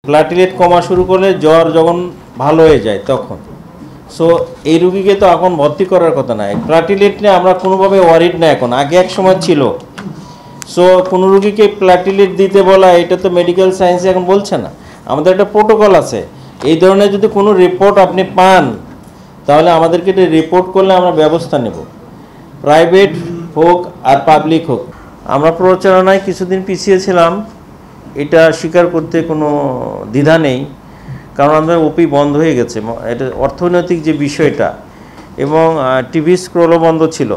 Platelet কমা শুরু করলে জ্বর যখন ভালো হয়ে যায় তখন। সো এই রুগীকে তো এখন ভর্তি করার কথা নয়। প্লাটিলেট নিয়ে আমরা কোনোভাবে ওয়ারিড না এখন, আগে এক সময় ছিল। সো কোনো রুগীকে প্লাটিলেট দিতে বলা এটা তো মেডিকেল সায়েন্সে এখন বলছে না, আমাদের একটা প্রোটোকল আছে। এই ধরনের যদি কোনো রিপোর্ট আপনি পান তাহলে আমাদেরকে এটা রিপোর্ট করলে আমরা ব্যবস্থা নেব, প্রাইভেট হোক আর পাবলিক হোক। আমরা প্রচারণায় কিছুদিন পিছিয়ে ছিলাম, এটা স্বীকার করতে কোনো দ্বিধা নেই, কারণ আমাদের ওপি বন্ধ হয়ে গেছে, এটা অর্থনৈতিক যে বিষয়টা, এবং টিভি স্ক্রলও বন্ধ ছিল।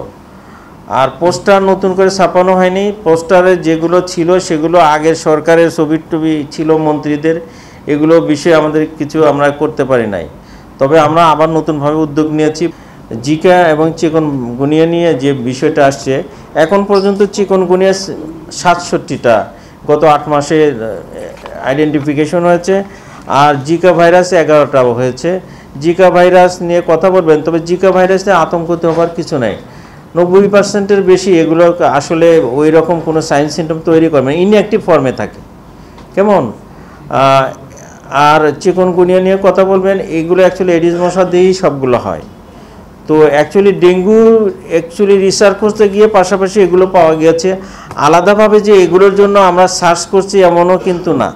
আর পোস্টার নতুন করে ছাপানো হয়নি, পোস্টারে যেগুলো ছিল সেগুলো আগের সরকারের ছবি টবি ছিল মন্ত্রীদের, এগুলো বিষয়ে আমাদের কিছু আমরা করতে পারি নাই। তবে আমরা আবার নতুনভাবে উদ্যোগ নিয়েছি। জিকা এবং চিকনগুনিয়া নিয়ে যে বিষয়টা আসছে, এখন পর্যন্ত চিকনগুনিয়া 67টা গত 8 মাসে আইডেন্টিফিকেশন হয়েছে, আর জিকা ভাইরাস 11টা হয়েছে। জিকা ভাইরাস নিয়ে কথা বলবেন, তবে জিকা ভাইরাস নিয়ে আতঙ্কিত হওয়ার কিছু নাই। 90%-এর বেশি এগুলো আসলে ওই রকম কোনো সাইন সিমটম তৈরি করে না, ইনঅ্যাক্টিভ ফর্মে থাকে। কেমন? আর চিকনগুনিয়া নিয়ে কথা বলবেন, এগুলো অ্যাকচুয়ালি এডিস মশা দিয়েই সবগুলো হয়। তো অ্যাকচুয়ালি ডেঙ্গু রিসার্চ করতে গিয়ে পাশাপাশি এগুলো পাওয়া গিয়েছে, আলাদাভাবে যে এগুলোর জন্য আমরা সার্চ করছি এমনও কিন্তু না।